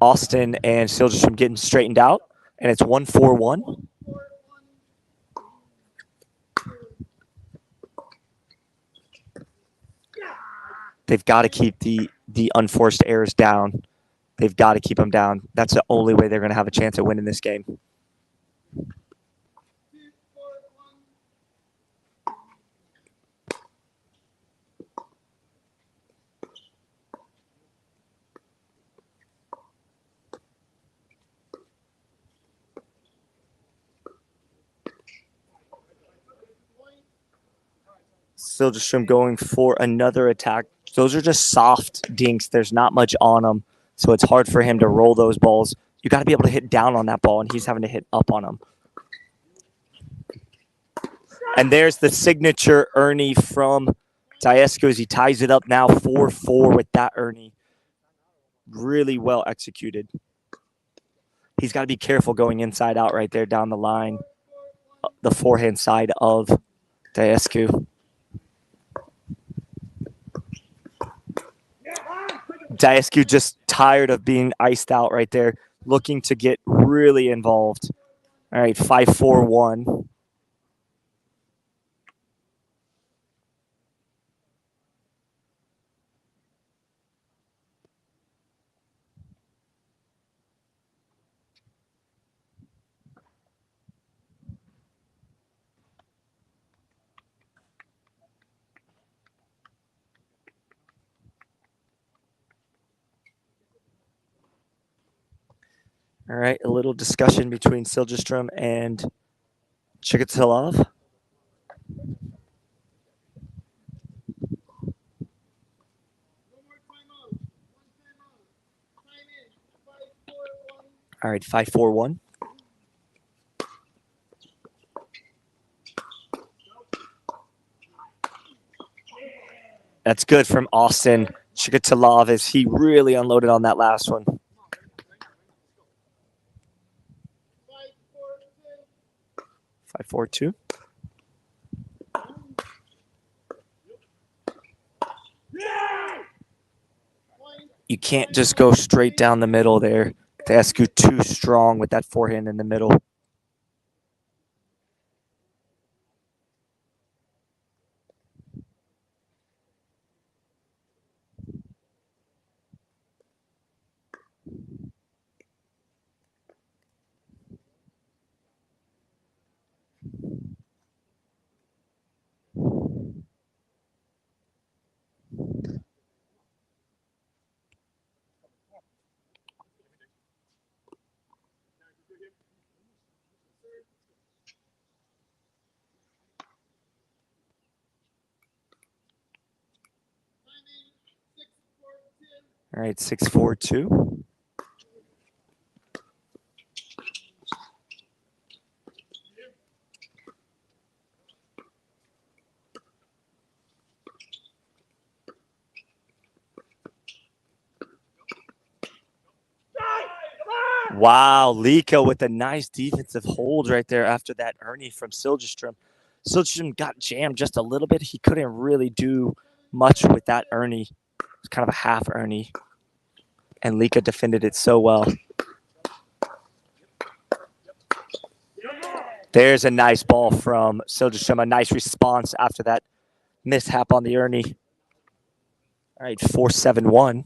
Austin and Siljestrom getting straightened out, and it's 1-4-1. They've got to keep the unforced errors down. They've got to keep them down. That's the only way they're going to have a chance at winning this game. Siljestrom going for another attack. Those are just soft dinks. There's not much on them, so it's hard for him to roll those balls. You got to be able to hit down on that ball, and he's having to hit up on them. And there's the signature Ernie from Daescu as he ties it up now 4-4 with that Ernie. Really well executed. He's got to be careful going inside out right there down the line, the forehand side of Daescu. Daescu just tired of being iced out right there, looking to get really involved. All right, 5-4-1. All right, a little discussion between Siljestrom and Tchikatilov. All right, 5-4-1. That's good from Austin Tchikatilov as he really unloaded on that last one. 5-4-2. You can't just go straight down the middle there. Daescu too strong with that forehand in the middle. All right, 6-4-2. Wow, Lica with a nice defensive hold right there after that Ernie from Siljestrom. Siljestrom got jammed just a little bit. He couldn't really do much with that Ernie. It's kind of a half Ernie. And Lica defended it so well. There's a nice ball from Siljestrom. A nice response after that mishap on the Ernie. All right, 4-7-1.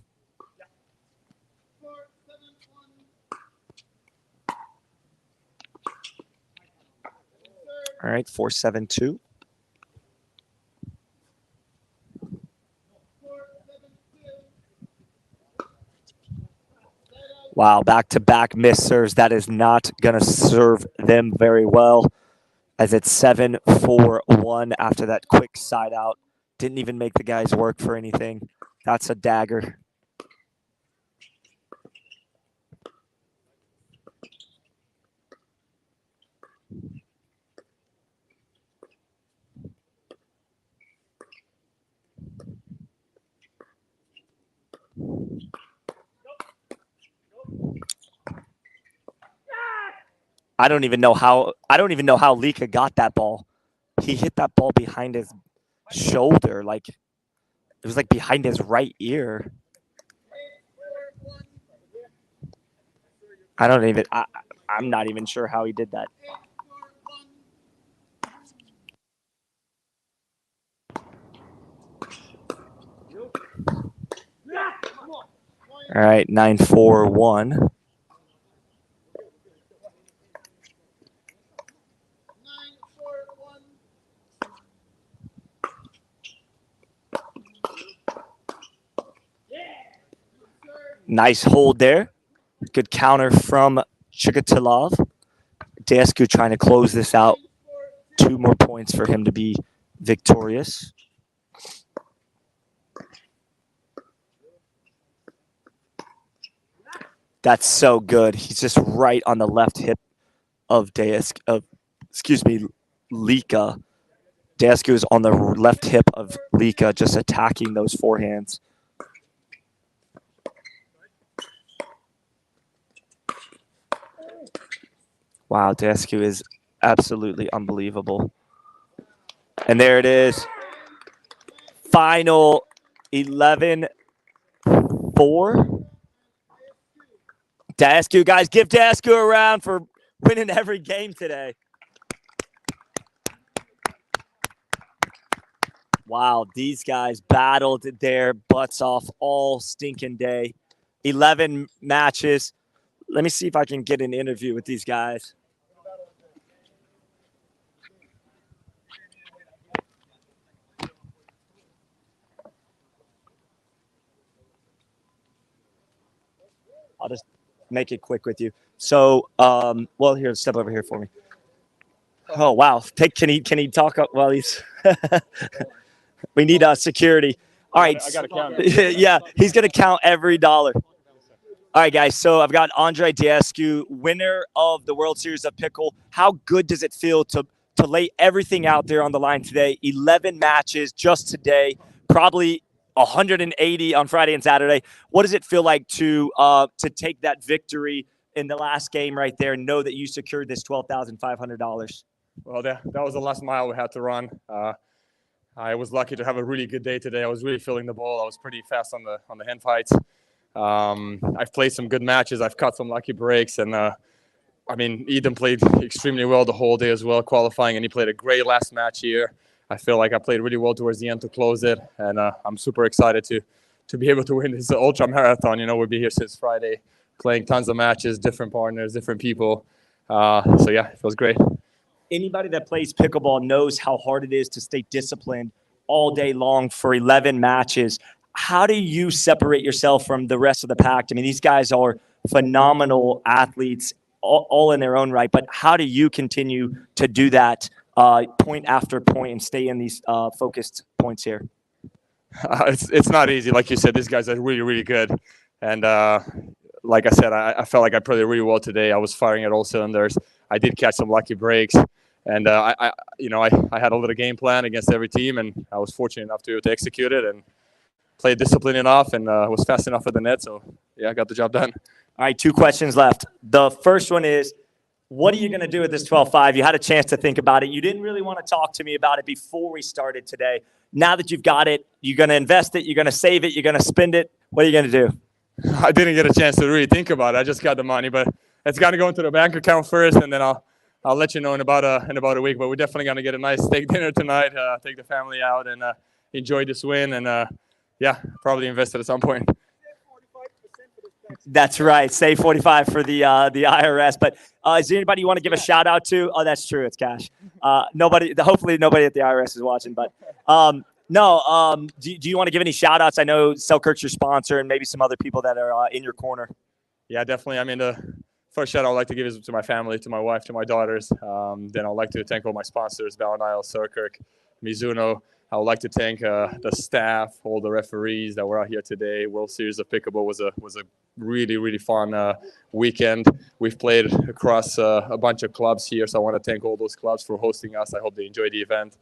All right, 4-7-2. Wow, back-to-back miss serves. That is not going to serve them very well as it's 7-4-1 after that quick side out. Didn't even make the guys work for anything. That's a dagger. I don't even know how Lica got that ball. He hit that ball behind his shoulder, like it was like behind his right ear. I'm not even sure how he did that. All right, 9-4-1. Nice hold there. Good counter from Tchikatilov. Daescu trying to close this out. 2 more points for him to be victorious. That's so good. He's just right on the left hip of Lica. Daescu is on the left hip of Lica, just attacking those forehands. Wow, Daescu is absolutely unbelievable. And there it is. Final 11-4. Daescu, guys, give Daescu a round for winning every game today. Wow, these guys battled their butts off all stinking day. 11 matches. Let me see if I can get an interview with these guys. I'll just make it quick with you. So, well, here, step over here for me. Oh, wow. Can he talk up while he's we need security. All right. I got to count. Yeah, he's going to count every dollar. All right, guys. So I've got Andreas Siljestrom, winner of the World Series of Pickle. How good does it feel to lay everything out there on the line today? 11 matches just today, probably 180 on Friday and Saturday. What does it feel like to take that victory in the last game right there and know that you secured this $12,500? Well, that was the last mile we had to run. I was lucky to have a really good day today. I was really feeling the ball. I was pretty fast on the hand fights. I've played some good matches. I've cut some lucky breaks, and I mean, Eden played extremely well the whole day as well, qualifying, and he played a great last match here. I feel like I played really well towards the end to close it, and I'm super excited to be able to win this ultra marathon. You know, we'll be here since Friday, playing tons of matches, different partners, different people. So yeah, it feels great. Anybody that plays pickleball knows how hard it is to stay disciplined all day long for 11 matches. How do you separate yourself from the rest of the pack? I mean, these guys are phenomenal athletes, all in their own right, but how do you continue to do that point after point and stay in these focused points here? It's not easy. Like you said, these guys are really, really good. And like I said, I felt like I played really well today. I was firing at all cylinders. I did catch some lucky breaks. And I had a little game plan against every team, and I was fortunate enough to execute it and played disciplined enough and was fast enough at the net. So, yeah, I got the job done. All right, 2 questions left. The first one is, what are you going to do with this 12.5? You had a chance to think about it. You didn't really want to talk to me about it before we started today. Now that you've got it, you're going to invest it, you're going to save it, you're going to spend it. What are you going to do? I didn't get a chance to really think about it. I just got the money, but it's got to go into the bank account first, and then I'll let you know in about a week. But we're definitely going to get a nice steak dinner tonight, take the family out, and enjoy this win. And, yeah, probably invest it at some point. That's right. Save 45 for the IRS. But is there anybody you want to give a shout out to? Oh, that's true. It's cash. Nobody. Hopefully, nobody at the IRS is watching. But no. Do you want to give any shout outs? I know Selkirk's your sponsor, and maybe some other people that are in your corner. Yeah, definitely. I mean, the first shout out I'd like to give is to my family, to my wife, to my daughters. Then I'd like to thank all my sponsors: Ballon, Selkirk, Mizuno. I would like to thank the staff, all the referees that were out here today. World Series of Pickleball was a really, really fun weekend. We've played across a bunch of clubs here, so I want to thank all those clubs for hosting us. I hope they enjoyed the event.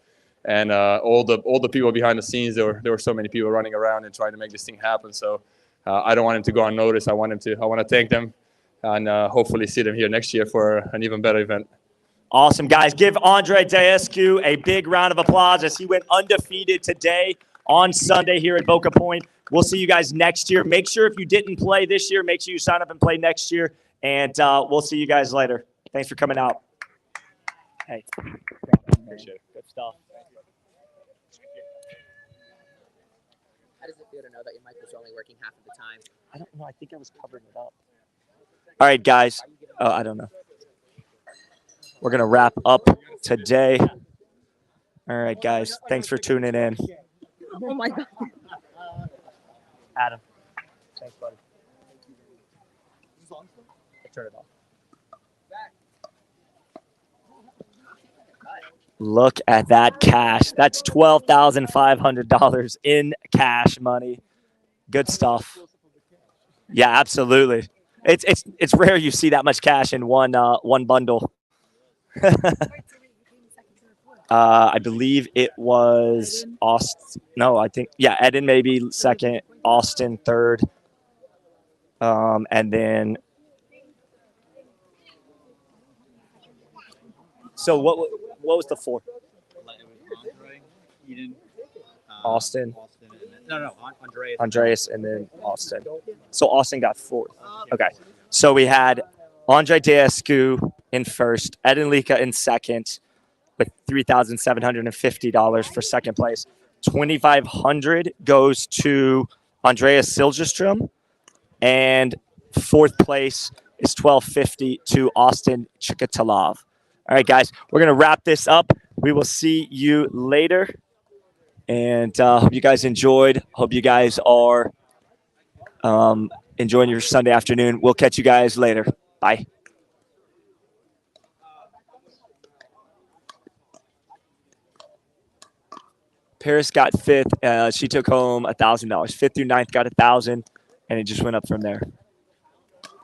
And all the people behind the scenes, there were so many people running around and trying to make this thing happen. So I don't want them to go unnoticed. I want to thank them and hopefully see them here next year for an even better event. Awesome, guys. Give Andreas Siljestrom a big round of applause as he went undefeated today on Sunday here at Boca Point. We'll see you guys next year. Make sure if you didn't play this year, make sure you sign up and play next year. And we'll see you guys later. Thanks for coming out. Hey. Appreciate it. Good stuff. How does it feel to know that your mic was only working half of the time? I don't know. I think I was covering it up. All right, guys. Oh, I don't know. We're going to wrap up today. All right, guys. Thanks for tuning in. Oh, my God. Adam. Thanks, buddy. Turn it off. Look at that cash. That's $12,500 in cash money. Good stuff. Yeah, absolutely. It's rare you see that much cash in one bundle. I believe it was Austin. No, I think Eden maybe second, Austin third, and then. So what was the four? Andre, Eden, Austin. Andreas. And then Austin. So Austin got fourth. Okay. So we had Andre Daescu in first, Ed and Lica in second with $3,750 for second place. $2,500 goes to Andreas Siljestrom, and fourth place is $1,250 to Austin Tchikatilov. All right, guys, we're going to wrap this up. We will see you later. And hope you guys enjoyed. Hope you guys are enjoying your Sunday afternoon. We'll catch you guys later. Bye. Paris got fifth. She took home $1,000. Fifth through ninth got $1,000, and it just went up from there.